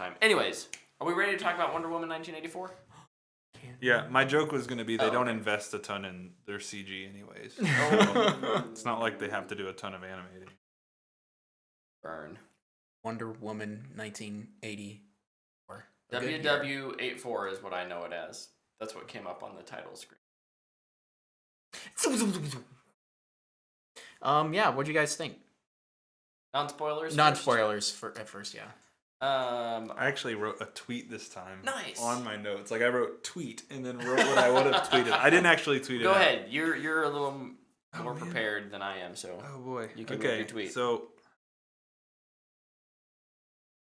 time. Anyways, are we ready to talk about Wonder Woman 1984? Yeah, my joke was going to be they don't invest a ton in their CG anyways. It's not like they have to do a ton of animating. Burn. Wonder Woman 1984. WW84 is what I know it as. That's what came up on the title screen. Yeah, what'd you guys think? Non-spoilers? Non-spoilers at first, yeah. I actually wrote a tweet this time. Nice. On my notes. Like, I wrote tweet and then wrote what I would have tweeted. I didn't actually tweet it Go out. ahead. You're a little more prepared than I am, so. Oh, boy. You can read your tweet. So,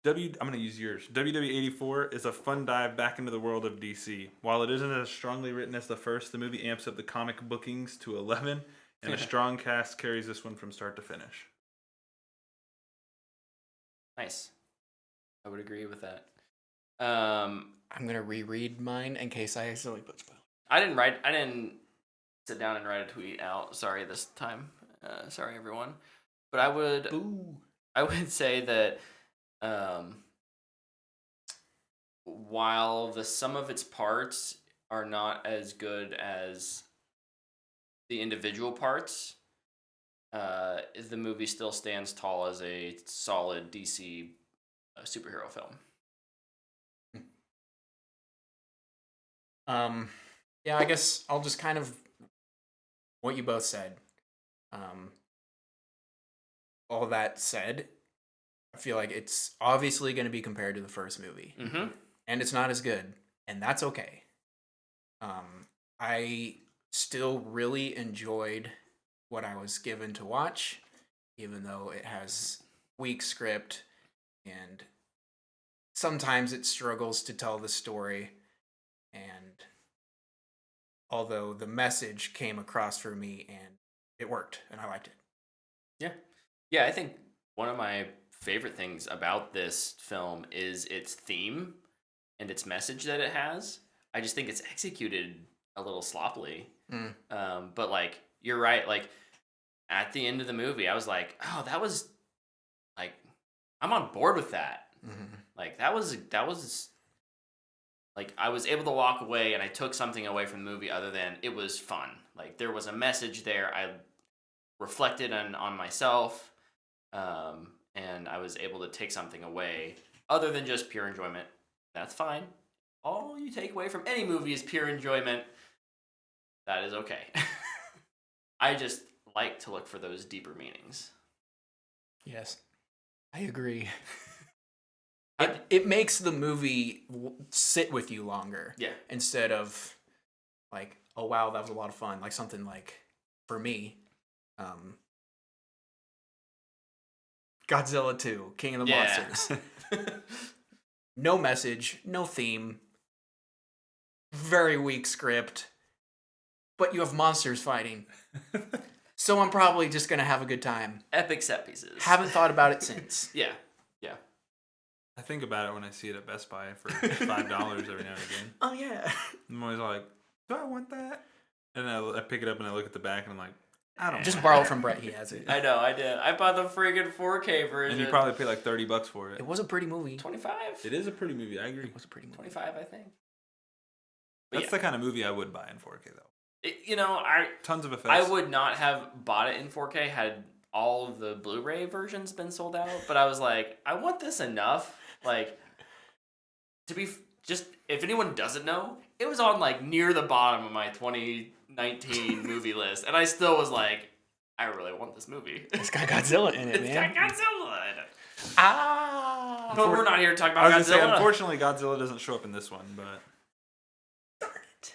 I'm going to use yours. WW84 is a fun dive back into the world of DC. While it isn't as strongly written as the first, the movie amps up the comic bookings to 11, and a strong cast carries this one from start to finish. Nice. I would agree with that. I'm gonna reread mine in case I accidentally put spoilers. I didn't sit down and write a tweet out. Sorry this time. Sorry everyone. But I would say that while the sum of its parts are not as good as the individual parts, the movie still stands tall as a solid DC superhero film. Yeah, I guess I'll just kind of what you both said. All that said, I feel like it's obviously going to be compared to the first movie, and it's not as good, and that's okay. I still really enjoyed what I was given to watch, even though it has weak script and sometimes it struggles to tell the story. And although the message came across for me and it worked and I liked it. Yeah, I think one of my favorite things about this film is its theme and its message that it has. I just think it's executed a little sloppily. But like, you're right. Like at the end of the movie, I was like, oh, that was like, I'm on board with that. Like that was like, I was able to walk away and I took something away from the movie other than it was fun. Like there was a message there. I reflected on myself. And I was able to take something away other than just pure enjoyment. That's fine. All you take away from any movie is pure enjoyment. That is okay. I just like to look for those deeper meanings. Yes, I agree. It makes the movie sit with you longer. Yeah. Instead of like, oh wow, that was a lot of fun. Like something like, for me, Godzilla 2, King of the Monsters. No message, no theme, very weak script, but you have monsters fighting. So I'm probably just going to have a good time. Epic set pieces. Haven't thought about it since. Yeah. I think about it when I see it at Best Buy for $5 every now and again. Oh, yeah. I'm always like, do I want that? And I pick it up and I look at the back and I'm like, I don't just want borrow that. it from Brett. He has it. I know, I did. I bought the friggin' 4K version. And you probably paid like $30 for it. It was a pretty movie. 25? It is a pretty movie. I agree. It was a pretty movie. 25, I think. But That's the kind of movie I would buy in 4K though. Tons of effects. I would not have bought it in 4K had all of the Blu-ray versions been sold out. But I was like, I want this enough. Like, to be just, if anyone doesn't know, it was on like near the bottom of my 2019 movie list. And I still was like, I really want this movie. It's got Godzilla in it, man. It's got Godzilla in it. Ah! But we're not here to talk about I was Godzilla. gonna say, unfortunately, Godzilla doesn't show up in this one, but Darn it.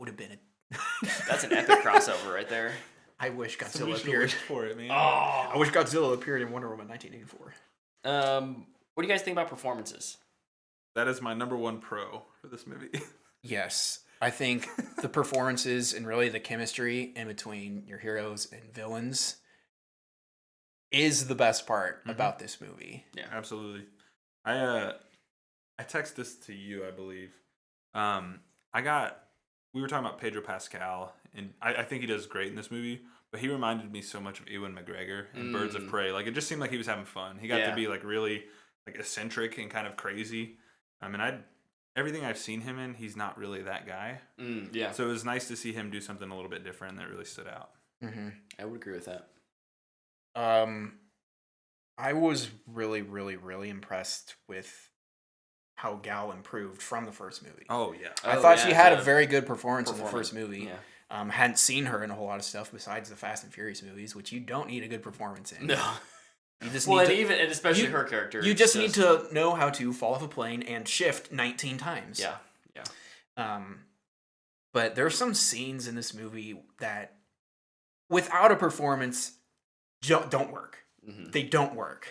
Would have been it. That's an epic crossover right there. I wish Godzilla somebody should appeared. wish for it, man. I wish Godzilla appeared in Wonder Woman 1984. What do you guys think about performances? That is my number one pro for this movie. Yes. I think the performances and really the chemistry in between your heroes and villains is the best part about this movie. Yeah, absolutely. I text this to you, I believe. We were talking about Pedro Pascal, and I think he does great in this movie, but he reminded me so much of Ewan McGregor in Birds of Prey. Like, it just seemed like he was having fun. He got to be like really like eccentric and kind of crazy. I mean, everything I've seen him in, he's not really that guy. Yeah. So it was nice to see him do something a little bit different that really stood out. Mm-hmm. I would agree with that. I was really, really, really impressed with how Gal improved from the first movie. Oh yeah. I thought she had a as very good performance in the first movie. Yeah. Hadn't seen her in a whole lot of stuff besides the Fast and Furious movies, which you don't need a good performance in. No. You just Well, need and especially her character. You just need to know how to fall off a plane and shift 19 times. Yeah. Yeah. But there are some scenes in this movie that, without a performance, don't work. Mm-hmm. They don't work.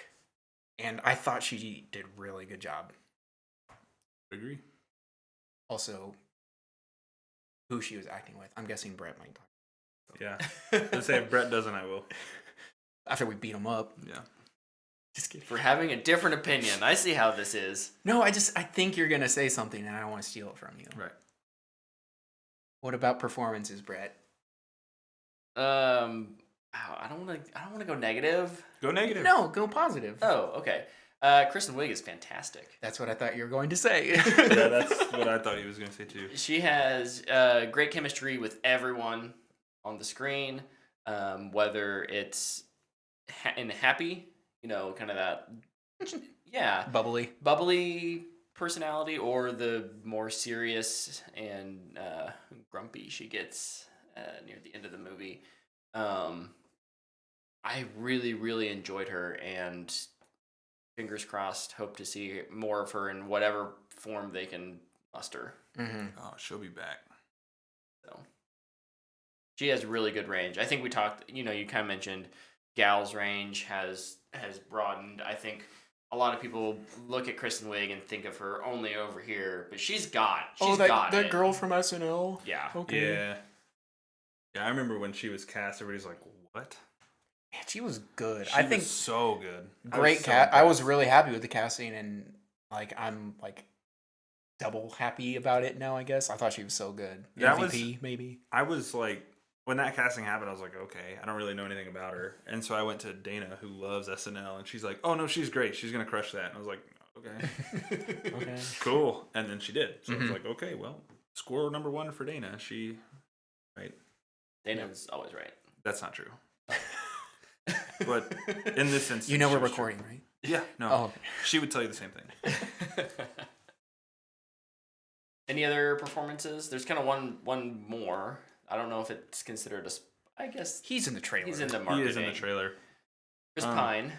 And I thought she did a really good job. Agree. Also, who she was acting with. I'm guessing Brett might talk. Yeah. Let's say if Brett doesn't, I will. After we beat him up. Yeah. Just kidding. For having a different opinion. I see how this is. No, I think you're going to say something and I don't want to steal it from you. Right. What about performances, Brett? I don't want to go negative. Go negative. No, go positive. Oh, okay. Kristen Wiig is fantastic. That's what I thought you were going to say. Yeah, that's what I thought he was going to say too. She has great chemistry with everyone on the screen, whether it's in happy, kind of that, yeah, bubbly personality, or the more serious and grumpy she gets near the end of the movie. I really, really enjoyed her, and fingers crossed, hope to see more of her in whatever form they can muster. Mm-hmm. Oh, she'll be back. So she has really good range. I think we talked, you kind of mentioned Gal's range has broadened. I think a lot of people look at Kristen Wiig and think of her only over here, but she's got that it. girl from SNL? Yeah. Okay. Yeah. Yeah, I remember when she was cast, everybody's like, what? Man, she was good. She I think was so good. Great cast. I was really happy with the casting, and I'm double happy about it now, I guess. I thought she was so good. That MVP, maybe. I was like, when that casting happened, I was like, okay, I don't really know anything about her. And so I went to Dana, who loves SNL, and she's like, oh, no, she's great. She's going to crush that. And I was like, okay. Okay. Cool. And then she did. So I was Mhm. like, okay, well, score number 1 for Dana. Right. Dana's always right. That's not true. But in this instance, You know she we're was true. recording, right? Yeah, no. Oh, okay. She would tell you the same thing. Any other performances? There's kind of one more. I don't know if it's considered I guess He's in the trailer. he's in the He marketing. is in the trailer. Chris Pine.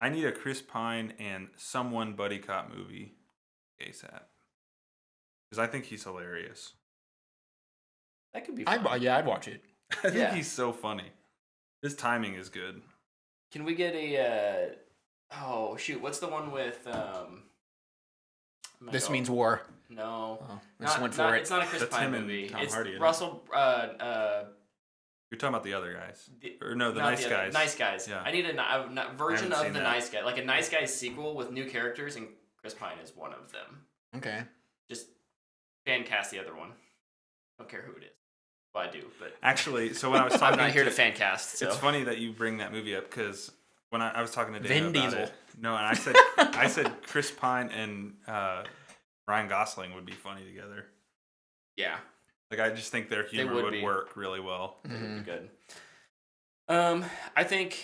I need a Chris Pine and someone buddy cop movie ASAP. Because I think he's hilarious. That could be fun. I'd watch it. I think Yeah. he's so funny. His timing is good. Can we get a oh shoot, what's the one with This means war. no. Oh, I just went for it. It's not a Chris That's Pine him and movie. Tom It's Hardy, isn't it? Russell You're talking about the other guys. Or no, the not Nice other- Guys. Nice Guys. Yeah. I need a version haven't of seen the that. Nice Guy, like a Nice Guys sequel with new characters, and Chris Pine is one of them. Okay. Just fan cast the other one. Don't care who it is. Well, I do, but Actually, so when I was talking I'm not here to fan cast. So It's funny that you bring that movie up because when I was talking to Dana Vin about Diesel. it, no, and I said Chris Pine and Ryan Gosling would be funny together. yeah, Like I just think their humor would would be. work really well. it Mm-hmm. would be good. I think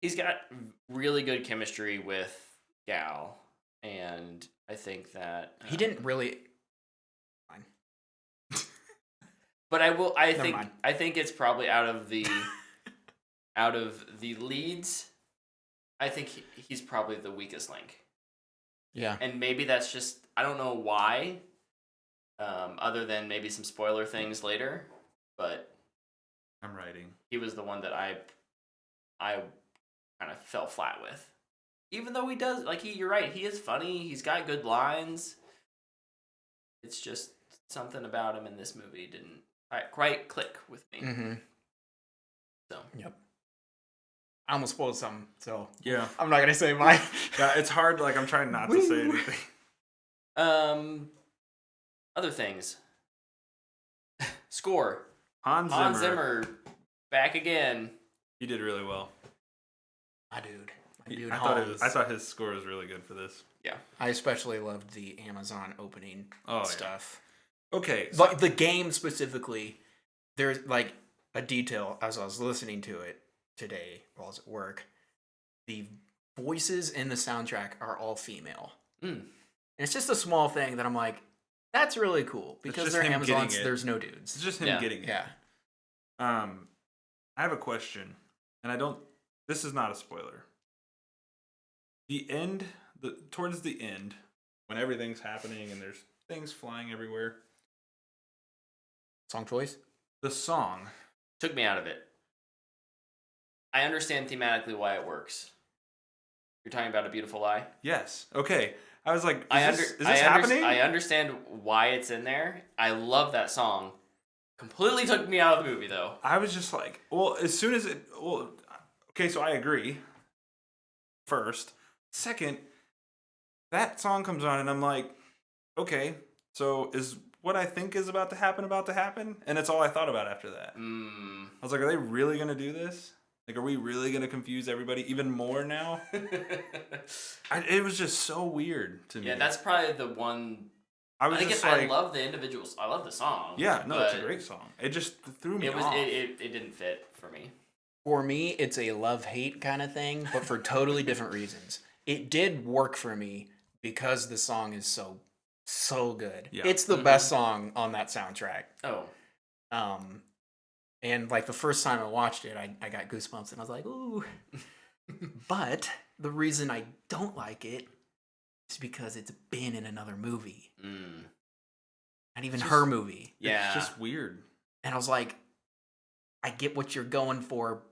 he's got really good chemistry with Gal, and I think that He didn't really. Fine. But I will. I Never think. mind. I think it's probably out of the leads. I think he's probably the weakest link, Yeah. and maybe that's just I don't know why. Other than maybe some spoiler things later, but I'm writing. he was the one that I kind of fell flat with. Even though he does you're right. He is funny. He's got good lines. It's just something about him in this movie didn't quite click with me. Mm-hmm. So Yep. I almost spoiled some, so Yeah. I'm not gonna say mine. Yeah, it's hard. Like I'm trying not to say Woo. anything. Other things. Score. Hans Hans Zimmer back again. He did really well. My dude. Dude I thought his score was really good for this. Yeah. I especially loved the Amazon opening stuff. Yeah. Okay. So But the game specifically, there's like a detail as I was listening to it today while I was at work. The voices in the soundtrack are all female. And it's just a small thing that I'm like, that's really cool because they're Amazons. There's no dudes. It's just him getting it. Yeah. I have a question, and this is not a spoiler. Towards the end, when everything's happening and there's things flying everywhere. Song choice? The song took me out of it. I understand thematically why it works. You're talking about A Beautiful Lie? Yes. Okay. I was like, is this happening? I understand why it's in there. I love that song. Completely took me out of the movie, though. I was just like, well, as soon as okay, so I agree. First. Second, that song comes on and I'm like, okay, so is what I think is about to happen? And that's all I thought about after that. I was like, are they really going to do this? Like, are we really going to confuse everybody even more now? It was just so weird to me. Yeah, that's probably the one. I love the individuals. I love the song. Yeah, no, it's a great song. It just threw me off. It didn't fit for me. For me, it's a love-hate kind of thing, but for totally different reasons. It did work for me because the song is so good. Yeah. It's the best song on that soundtrack. Oh. And like the first time I watched it, I got goosebumps and I was like, ooh. But the reason I don't like it is because it's been in another movie. Not even her movie. Yeah. It's just weird. And I was like, I get what you're going for,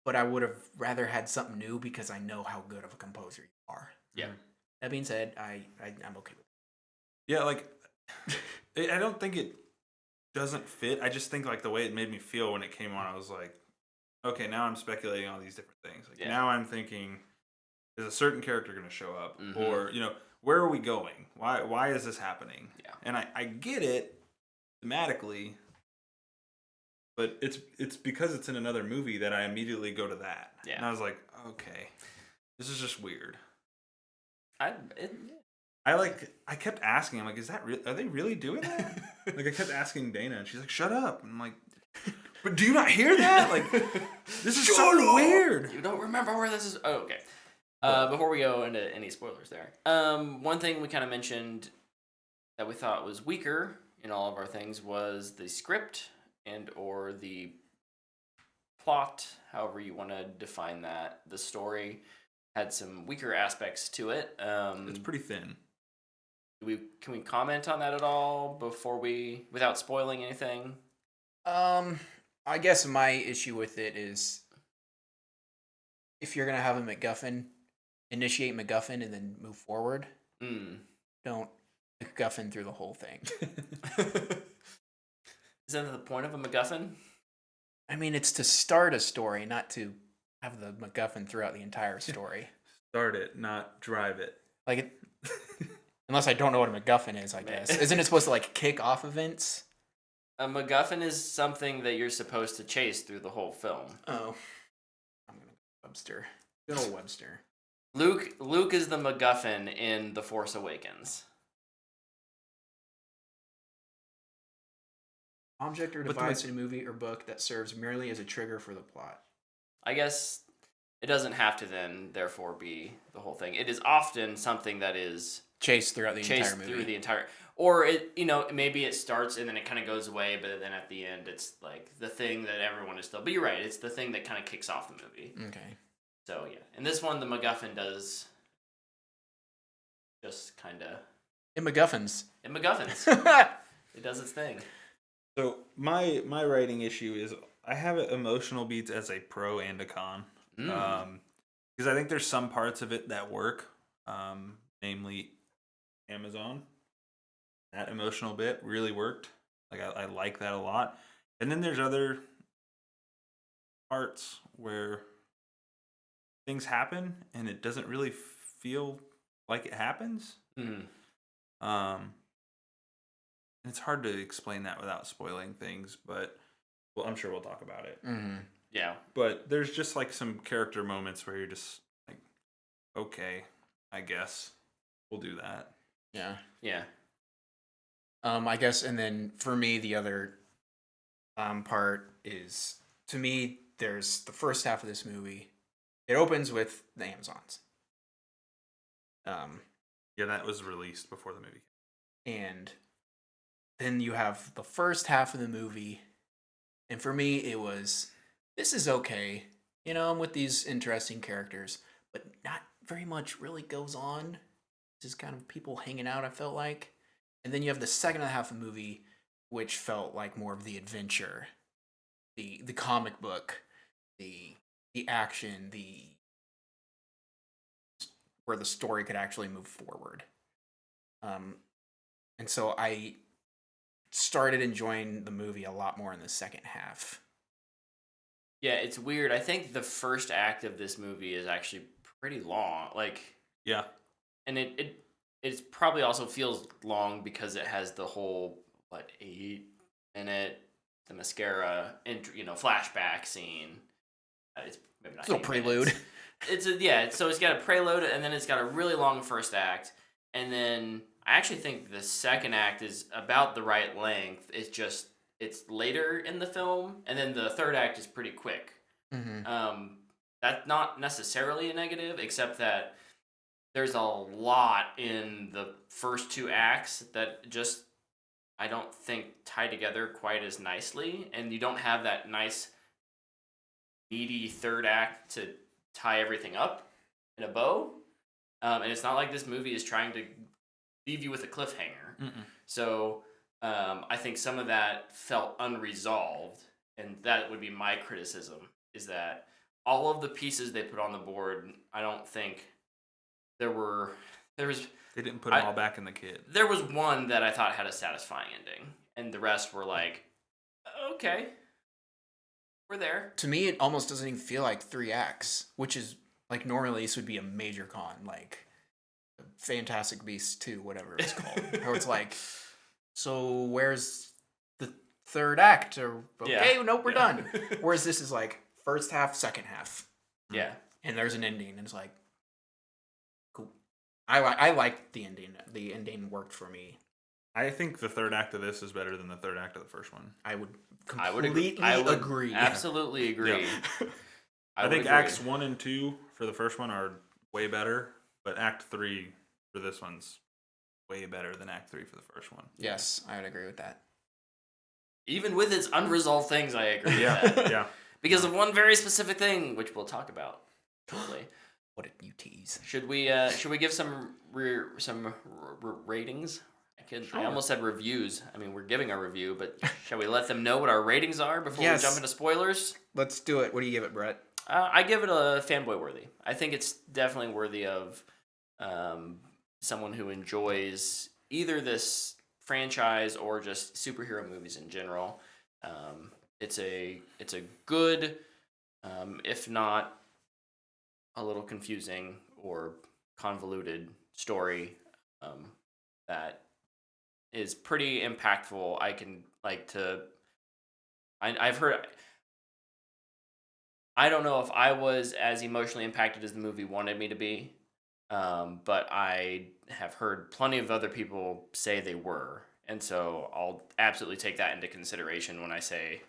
but I would have rather had something new because I know how good of a composer you are. Yeah. That being said, I'm okay with it. Yeah, like, I don't think it doesn't fit. I just think, like, the way it made me feel when it came on, I was like, okay, now I'm speculating on these different things. Like, now I'm thinking, is a certain character going to show up? Or, where are we going? Why is this happening? Yeah. And I get it thematically, but it's because it's in another movie that I immediately go to that. Yeah. And I was like, okay, this is just weird. I kept asking, I'm like, is that real? Are they really doing that? Like, I kept asking Dana, and she's like, shut up. And I'm like, but do you not hear that? Like, this is so weird. You don't remember where this is? Oh, okay. Before we go into any spoilers there, one thing we kind of mentioned that we thought was weaker in all of our things was the script and or the plot, however you want to define that. The story had some weaker aspects to it. It's pretty thin. Can we comment on that at all without spoiling anything? I guess my issue with it is if you're gonna have a MacGuffin, initiate MacGuffin and then move forward. Don't MacGuffin through the whole thing. Isn't that the point of a MacGuffin? I mean, it's to start a story, not to have the MacGuffin throughout the entire story. Start it, not drive it. Like, unless I don't know what a MacGuffin is, I guess. Isn't it supposed to, like, kick off events? A MacGuffin is something that you're supposed to chase through the whole film. Oh. I'm going to go Webster. Good old Webster. Luke is the MacGuffin in The Force Awakens. Object or device in a movie or book that serves merely as a trigger for the plot. I guess it doesn't have to then, therefore, be the whole thing. It is often something that is chased throughout the entire movie. Through the entire, or it, maybe it starts and then it kind of goes away, but then at the end, it's like the thing that everyone is still. But you're right, it's the thing that kind of kicks off the movie. Okay. So yeah, in this one, the MacGuffin does just kind of. It MacGuffins. It does its thing. So my writing issue is I have emotional beats as a pro and a con, because I think there's some parts of it that work, namely Amazon. That emotional bit really worked. Like I like that a lot, and then there's other parts where things happen and it doesn't really feel like it happens. And it's hard to explain that without spoiling things, but I'm sure we'll talk about it. Yeah. But there's just like some character moments where you're just like, okay, I guess we'll do that. Yeah. Yeah. I guess, and then for me, the other part is, to me, there's the first half of this movie. It opens with the Amazons. Yeah, that was released before the movie. And then you have the first half of the movie, and for me, it was, this is okay. You know, I'm with these interesting characters, but not very much really goes on. Just kind of people hanging out, I felt like. And then you have the second half of the movie, which felt like more of the adventure, the comic book, the action, the where the story could actually move forward. And so I started enjoying the movie a lot more in the second half. Yeah, it's weird. I think the first act of this movie is actually pretty long. Like, Yeah. and it probably also feels long because it has the whole 8 minute the mascara and flashback scene. It's maybe not Little 8 minutes. prelude. So it's got a prelude and then it's got a really long first act, and then I actually think the second act is about the right length. It's later in the film, and then the third act is pretty quick. Mm-hmm. That's not necessarily a negative, except that there's a lot in the first two acts that just I don't think tie together quite as nicely, and you don't have that nice meaty third act to tie everything up in a bow. And it's not like this movie is trying to leave you with a cliffhanger. Mm-mm. So I think some of that felt unresolved, and that would be my criticism, is that all of the pieces they put on the board, I don't think there was They didn't put them all back in the kid. there was one that I thought had a satisfying ending, and the rest were like, okay, we're there. To me, it almost doesn't even feel like 3 acts, which is like normally this would be a major con, like Fantastic Beasts 2, whatever it's called. Where it's like, so where's the third act? Or okay, nope, we're done. Whereas this is like first half, second half, Yeah. and there's an ending, and it's like, cool. I like the ending. The ending worked for me. I think the third act of this is better than the third act of the first one. I would I would completely agree. I would agree. absolutely agree. Yeah. I would think agree. acts 1 and 2 for the first one are way better, but act 3 for this one's way better than act 3 for the first one. Yes, I would agree with that. Even with its unresolved things, I agree with that. Yeah. Because of one very specific thing, which we'll talk about shortly. What did you tease? Should we give some ratings? I Sure. almost said reviews. I mean, we're giving a review, but shall we let them know what our ratings are before Yes. we jump into spoilers? Let's do it. What do you give it, Brett? I give it a fanboy worthy. I think it's definitely worthy of someone who enjoys either this franchise or just superhero movies in general. It's a good, if not a little confusing or convoluted story that is pretty impactful. I've heard. I don't know if I was as emotionally impacted as the movie wanted me to be, but I have heard plenty of other people say they were, and so I'll absolutely take that into consideration when I say,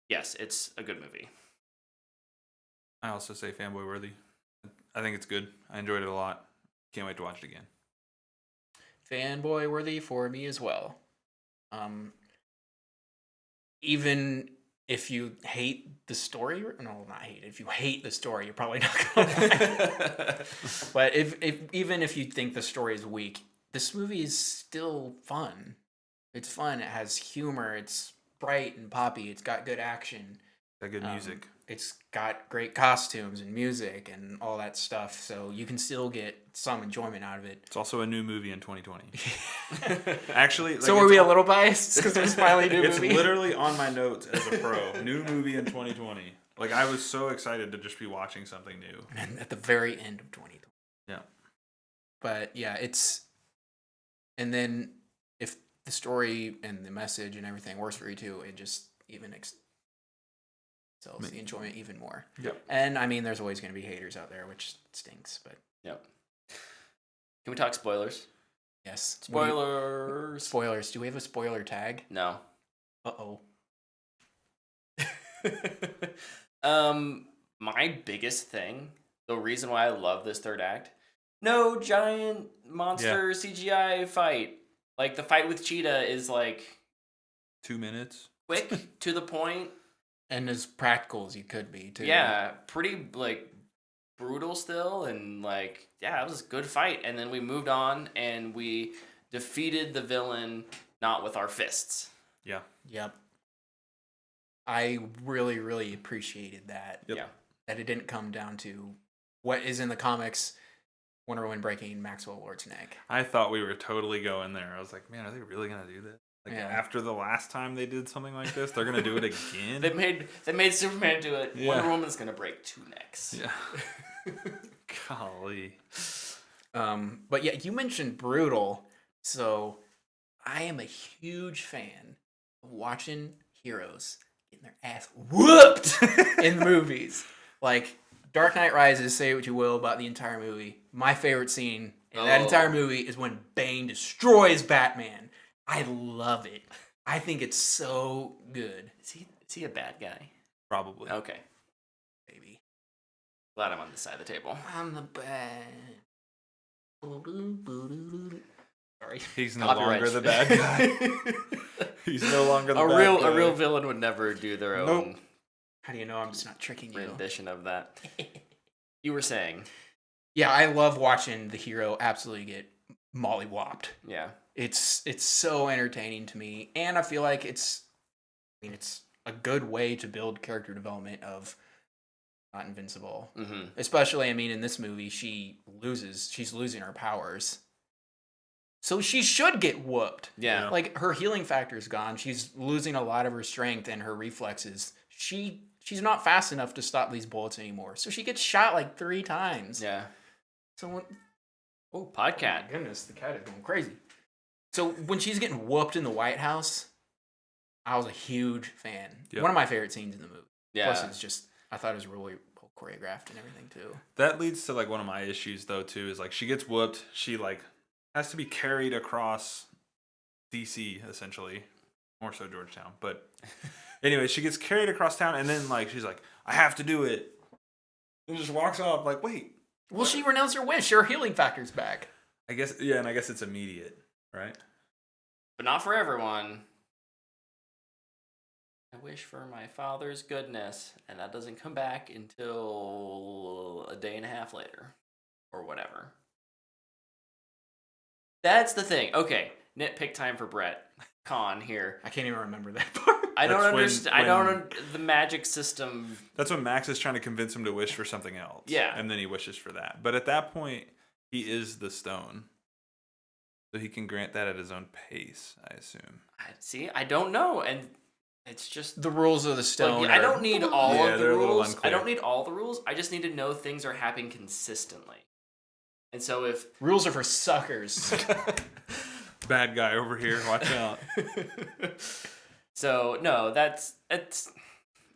yes, it's a good movie. I also say fanboy worthy. I think it's good. I enjoyed it a lot. Can't wait to watch it again. Fanboy worthy for me as well. Even if you hate the story, no, not hate. If you hate the story, you're probably not gonna like it. But even if you think the story is weak, this movie is still fun. It's fun. It has humor. It's bright and poppy. It's got good action. Got good music. It's got great costumes and music and all that stuff. So you can still get some enjoyment out of it. It's also a new movie in 2020. Actually, like, so were we a little biased because it was finally a new it's movie? literally on my notes as a pro. New movie in 2020. Like, I was so excited to just be watching something new. And at the very end of 2020. Yeah. But yeah, it's, and then if the story and the message and everything works for you too, it just even sells the enjoyment even more. Yep. And I mean, there's always going to be haters out there, which stinks, but Yep. Can we talk spoilers? Yes. Spoilers. Spoilers. Do we have a spoiler tag? No. Uh-oh. My biggest thing, the reason why I love this third act, no giant monster CGI fight. Like the fight with Cheetah is like 2 minutes. quick, to the point. And as practical as you could be, too. Yeah, pretty like brutal still, and like it was a good fight. And then we moved on and we defeated the villain not with our fists. Yeah. Yep. I really, really appreciated that. Yep. Yeah. That it didn't come down to what is in the comics, Wonder Woman breaking Maxwell Lord's neck. I thought we were totally going there. I was like, man, are they really gonna do this? Like after the last time they did something like this, they're gonna do it again. They made Superman do it. Yeah. Wonder Woman's gonna break 2 necks. Yeah. Golly. But yeah, you mentioned brutal, so I am a huge fan of watching heroes getting their ass whooped in movies. Like Dark Knight Rises, say what you will about the entire movie. My favorite scene in that entire movie is when Bane destroys Batman. I love it. I think it's so good. Is he a bad guy? Probably. Okay. Baby. Glad I'm on this side of the table. I'm the bad. Sorry. He's no Copyright. longer the bad guy. He's no longer the A bad real guy. a real villain would never do their own Nope. How do you know I'm just not tricking you? rendition of that. You were saying, Yeah, I love watching the hero absolutely get mollywopped. yeah. It's so entertaining to me, and I feel like it's a good way to build character development of not invincible. Mm-hmm. Especially, in this movie, she's losing her powers. So she should get whooped. Yeah. Like her healing factor is gone. She's losing a lot of her strength and her reflexes. She's not fast enough to stop these bullets anymore. So she gets shot like 3 times. Yeah. So when, Podcat. goodness, the cat is going crazy. So when she's getting whooped in the White House, I was a huge fan. Yep. One of my favorite scenes in the movie. Yeah. Plus, it's just I thought it was really well choreographed and everything too. That leads to like one of my issues though too, is like she gets whooped, she like has to be carried across DC essentially. More so Georgetown. But anyway, she gets carried across town and then like she's like, I have to do it. And just walks off like, wait. Well, she renounced her wish. Her healing factor's back. I guess and I guess it's immediate, right? But not for everyone. I wish for my father's goodness, and that doesn't come back until a day and a half later. Or whatever. That's the thing. Okay, nitpick time for Brett. Con here. I can't even remember that part. I don't That's understand. I when- don't. The magic system. That's when Max is trying to convince him to wish for something else. Yeah. And then he wishes for that. But at that point, he is the stone. So he can grant that at his own pace, I assume. See, I don't know, and it's just. The rules of the stone. Like, I don't need all Yeah, of the they're a little rules. I unclear. don't need all the rules. I just need to know things are happening consistently. And so if Rules are for suckers. Bad guy over here, watch out. so no, it's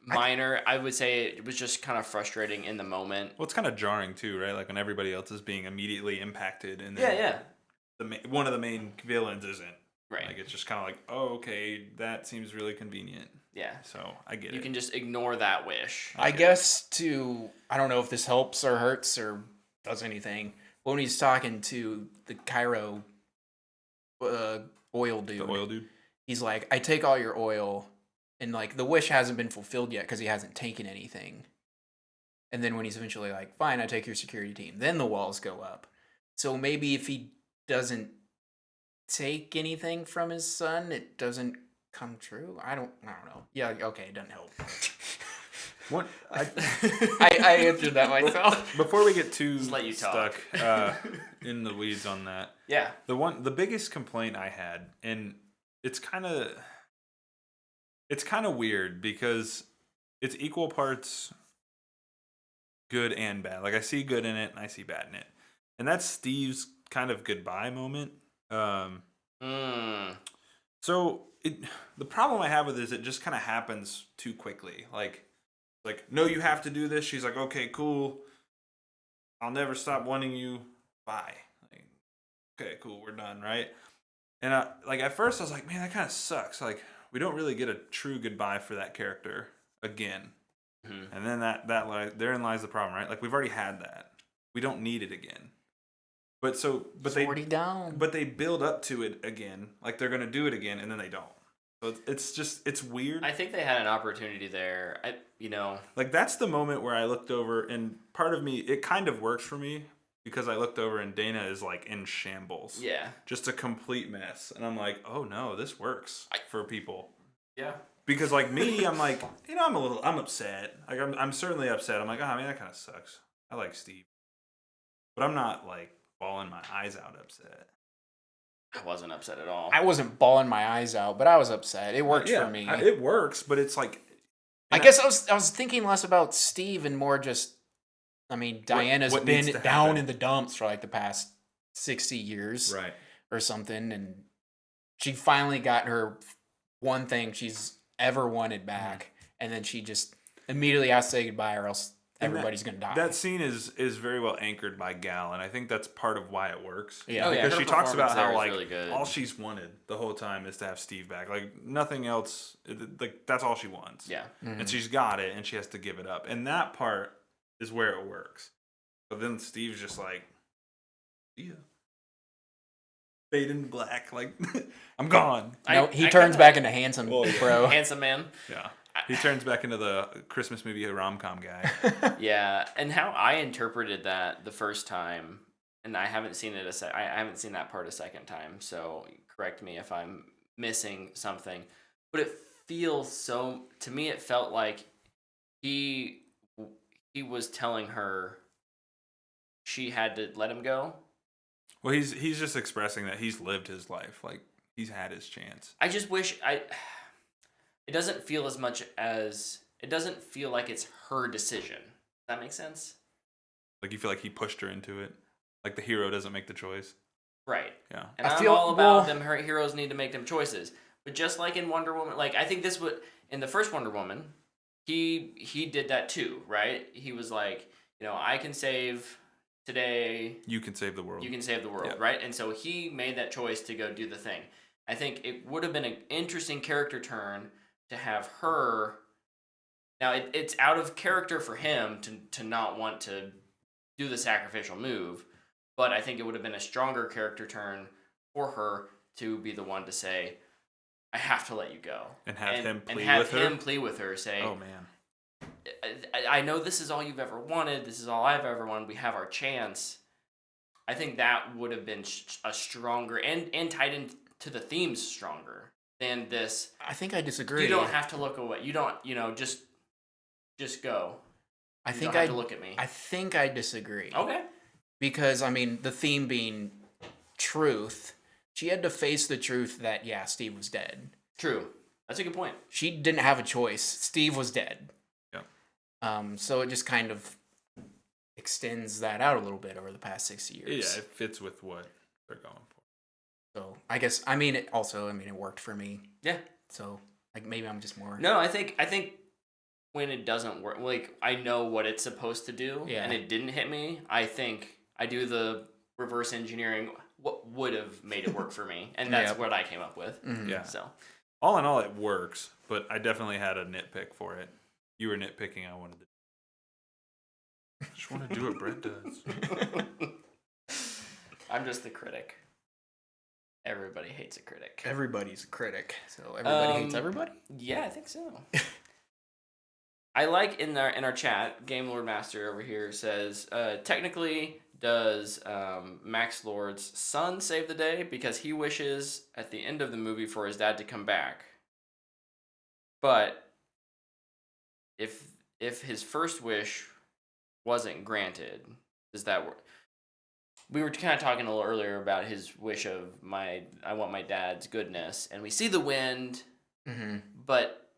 minor. I would say it was just kind of frustrating in the moment. Well, it's kind of jarring too, right? Like when everybody else is being immediately impacted, and then Yeah. one of the main villains isn't. Right. Like it's just kind of like, oh, okay, that seems really convenient. Yeah. So I get You it. can just ignore that wish. I guess I don't know if this helps or hurts or does anything. When he's talking to the Cairo oil dude, The oil dude. he's like, I take all your oil, and like the wish hasn't been fulfilled yet because he hasn't taken anything. And then when he's eventually like, fine, I take your security team, then the walls go up. So maybe if he doesn't take anything from his son, it doesn't come true. I don't know. Yeah, okay, it doesn't help. What? I answered that myself. Before we get too Just let you stuck talk. in the weeds on that, Yeah. the biggest complaint I had, and it's kind of weird because it's equal parts good and bad. Like I see good in it and I see bad in it, and that's Steve's kind of goodbye moment. So the problem I have with it is it just kind of happens too quickly. Like, no, you have to do this. She's like, okay, cool. I'll never stop wanting you. Bye. Like, okay, cool, we're done, right? And at first I was like, man, that kind of sucks. Like, we don't really get a true goodbye for that character again. Mm-hmm. And then therein lies the problem, right? Like, we've already had that. We don't need it again. But they build up to it again, like they're gonna do it again, and then they don't. So it's weird. I think they had an opportunity there. Like, that's the moment where I looked over, and part of me, it kind of works for me because I looked over and Dana is like in shambles. Yeah. Just a complete mess, and I'm like, oh no, this works for people. Yeah. Because like me, I'm like, I'm upset. Like I'm certainly upset. I'm like, oh man, that kind of sucks. I like Steve, but I'm not like bawling my eyes out upset. I wasn't upset at all. I wasn't bawling my eyes out, but I was upset. It worked for me. It works, but it's like, I guess I was thinking less about Steve and more just, I mean, Diana's what needs been to down happen. in the dumps for like the past 60 years, right, or something, and she finally got her one thing she's ever wanted back, and then she just immediately has to say goodbye, or else everybody's gonna die. That scene is very well anchored by Gal, and I think that's part of why it works. Yeah. Oh, yeah, because her she talks about performance there how is like really good. all she's wanted the whole time is to have Steve back. Like nothing else. Like that's all she wants. Yeah. Mm-hmm. And she's got it, and she has to give it up. And that part is where it works. But then Steve's just like, see ya. Fade in black. Like, I'm gone. No, he turns back into handsome, bro. Handsome man. Yeah. He turns back into the Christmas movie rom-com guy. Yeah, and how I interpreted that the first time, and I haven't seen it I haven't seen that part a second time, so correct me if I'm missing something. But it feels to me it felt like he was telling her she had to let him go. Well, he's just expressing that he's lived his life. Like, he's had his chance. I just wish it doesn't feel as much as it doesn't feel like it's her decision. Does that make sense? Like, you feel like he pushed her into it. Like, the hero doesn't make the choice. Right. Yeah. And I I'm feel- all about well- them. Her heroes need to make them choices. But just like in Wonder Woman, like I think this would in the first Wonder Woman, he did that too, right? He was like, I can save today. You can save the world. You can save the world, Yeah. right? And so he made that choice to go do the thing. I think it would have been an interesting character turn to have her. Now it's out of character for him to not want to do the sacrificial move, but I think it would have been a stronger character turn for her to be the one to say, "I have to let you go," And have him plead have with her? him plead with her, say, Oh, man. I know this is all you've ever wanted. This is all I've ever wanted. We have our chance. I think that would have been a stronger and tied into the themes stronger than this. I think I disagree. You don't have to look away. You don't. Just go. I You think don't have to look at me. I think I disagree. Okay. Because, I mean, the theme being truth, she had to face the truth that, yeah, Steve was dead. True. That's a good point. She didn't have a choice. Steve was dead. Yeah. So it just kind of extends that out a little bit over the past 6 years. Yeah, it fits with what they're going for. So I guess, it worked for me. Yeah. So, like, maybe I'm just more... No, I think when it doesn't work, like I know what it's supposed to do, Yeah. and it didn't hit me. I think I do the reverse engineering. What would have made it work for me, and that's Yep. what I came up with. Mhm. Yeah. So All in all, it works, but I definitely had a nitpick for it. You were nitpicking. I wanted to. I just want to do what Brett does. I'm just the critic. Everybody hates a critic. Everybody's a critic. So everybody hates everybody? Yeah, I think so. I like in our chat, Game Lord Master over here says, technically, does Max Lord's son save the day because he wishes at the end of the movie for his dad to come back? But if his first wish wasn't granted, does that work? We were kind of talking a little earlier about his wish of I want my dad's goodness, and we see the wind, Mm-hmm. but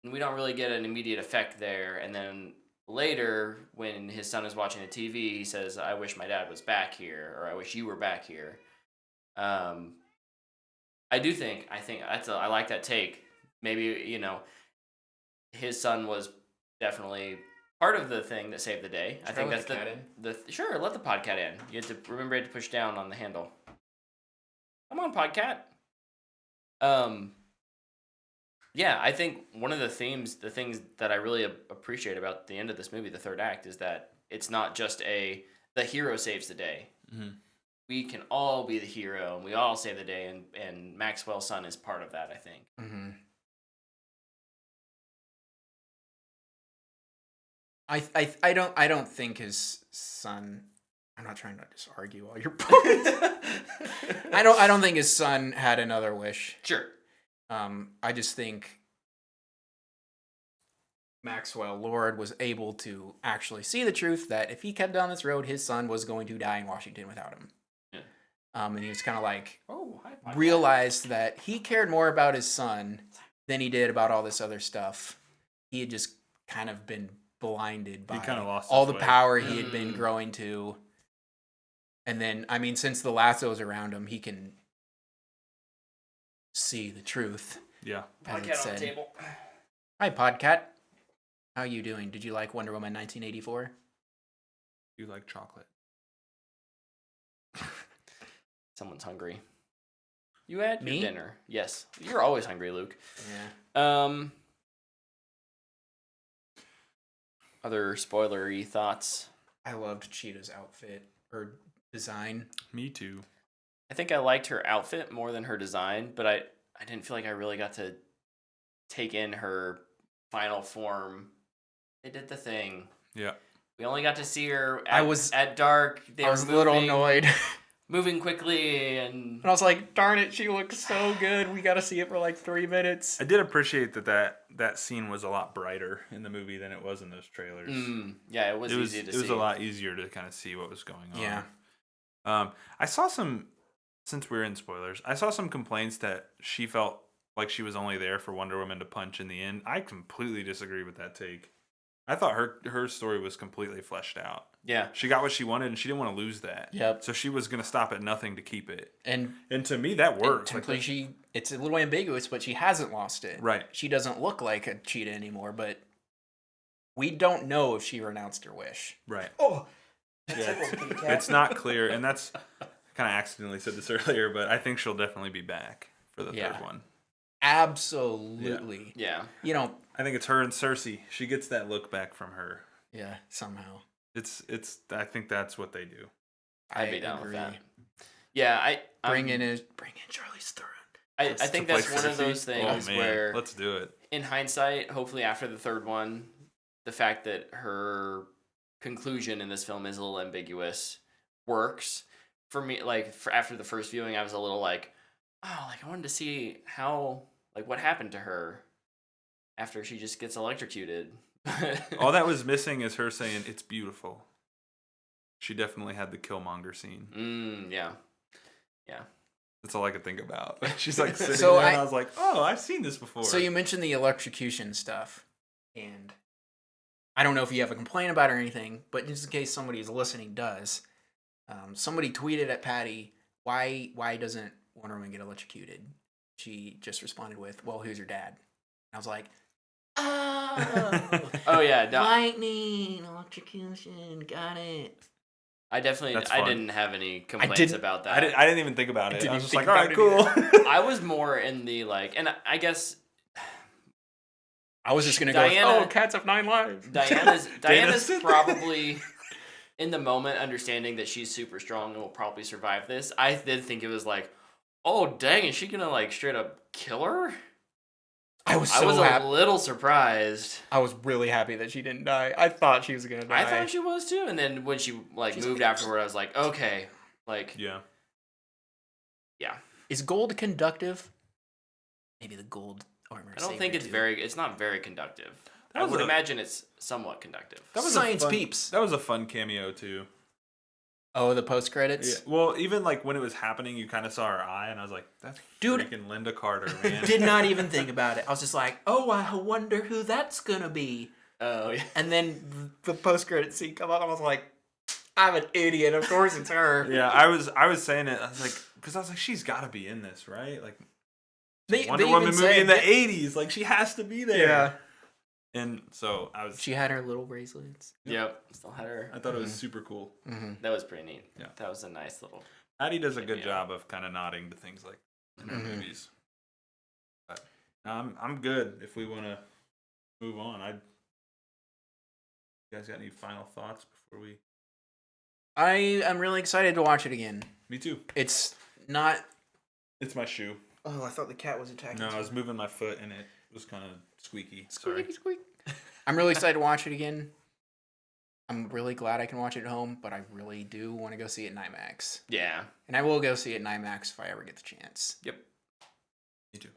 we don't really get an immediate effect there. And then later, when his son is watching the TV, he says, "I wish my dad was back here," or "I wish you were back here." I think I like that take. Maybe his son was definitely part of the thing that saved the day. I think let that's the cat in? Sure, let the podcat in. You have to remember to push down on the handle. Come on, podcat. Yeah, I think one of the things that I really appreciate about the end of this movie, the third act, is that it's not just the hero saves the day. Mm-hmm. We can all be the hero, and we all save the day, and Maxwell's son is part of that, I think. Mm-hmm. I don't think his son. I'm not trying to just argue all your points. I don't think his son had another wish. Sure. I just think Maxwell Lord was able to actually see the truth that if he kept down this road, his son was going to die in Washington without him. Yeah. And he was kind of like Hi, realized that he cared more about his son than he did about all this other stuff. He had just kind of been blinded by lost all his the way. power he had been growing to. And then, I mean, since the lasso's around him, he can see the truth. Yeah. Podcat on the table. Hi, Podcat. How you doing? Did you like Wonder Woman 1984? You like chocolate? Someone's hungry. You had Me? your dinner. Yes. You're always hungry, Luke. Yeah. Other spoilery thoughts? I loved Cheetah's outfit or design. Me too. I think I liked her outfit more than her design, but I didn't feel like I really got to take in her final form. They did the thing. Yeah. We only got to see her at dark. I was a little annoyed. Moving quickly and And I was like, darn it, she looks so good. We got to see it for like 3 minutes. I did appreciate that scene was a lot brighter in the movie than it was in those trailers. Yeah, it was easy to see. It was a lot easier to kind of see what was going on. Yeah. I saw some, since we're in spoilers, I saw some complaints that she felt like she was only there for Wonder Woman to punch in the end. I completely disagree with that take. I thought her story was completely fleshed out. Yeah. She got what she wanted, and she didn't want to lose that. Yep. So she was going to stop at nothing to keep it. And to me, that works. technically, it's a little ambiguous, but she hasn't lost it. Right. She doesn't look like a cheetah anymore, but we don't know if she renounced her wish. Right. Oh. Yeah, it's not clear, and that's kind of accidentally said this earlier, but I think she'll definitely be back for the third one. Absolutely. Yeah. You know, I think it's her and Cersei. She gets that look back from her. Yeah, somehow. It's. I think that's what they do. I'd be down with that. Yeah, bring in Charlize Theron. I think that's one of those things where let's do it. In hindsight, hopefully after the third one, the fact that her conclusion in this film is a little ambiguous works for me. Like after the first viewing, I was a little like, oh, like I wanted to see how what happened to her after she just gets electrocuted. All that was missing is her saying it's beautiful. She definitely had the Killmonger scene. Yeah. That's all I could think about. She's like sitting So there, and I was like, oh, I've seen this before. So you mentioned the electrocution stuff, and I don't know if you have a complaint about it or anything, but just in case somebody is listening does, somebody tweeted at Patty, why doesn't Wonder Woman get electrocuted? She just responded with, well, who's your dad? And I was like, oh yeah, no. Lightning, electrocution, got it. I didn't have any complaints about that. I didn't even think about it. I was just like, all right, it cool. I was more in the and I guess I was just gonna go. Cats have 9 lives. Diana's probably in the moment understanding that she's super strong and will probably survive this. I did think it was like, oh dang, is she gonna straight up kill her? I was a little surprised. I was really happy that she didn't die. I thought she was gonna die. I thought she was too, and then when she moved afterward, I was like, okay, yeah. Is gold conductive? Maybe the gold armor. I don't think it's not very conductive. I would imagine it's somewhat conductive. That was Science peeps. That was a fun cameo too. Oh, the post credits. Yeah. Well, even when it was happening, you kind of saw her eye, and I was like, "That's freaking Linda Carter, man." Did not even think about it. I was just like, "Oh, I wonder who that's gonna be." Oh, yeah. And then the post credit scene come up, and I was like, "I'm an idiot. Of course it's her." Yeah, I was saying it. I was like, because I was like, she's got to be in this, right? Like, Wonder Woman movie in the '80s. Like, she has to be there. Yeah. And so I was. She had her little bracelets. Yep. Still had her. I thought it was super cool. Mm-hmm. That was pretty neat. Yeah. That was a nice little. Addie does a good Yeah. job of kind of nodding to things like in her Mhm. movies. But I'm good if we want to move on. You guys got any final thoughts before we? I am really excited to watch it again. Me too. It's not. It's my shoe. Oh, I thought the cat was attacking. No, I was moving my foot and it was kind of squeaky. Sorry. Squeak. I'm really excited to watch it again. I'm really glad I can watch it at home, but I really do want to go see it in IMAX. Yeah. And I will go see it in IMAX if I ever get the chance. Yep. Me too.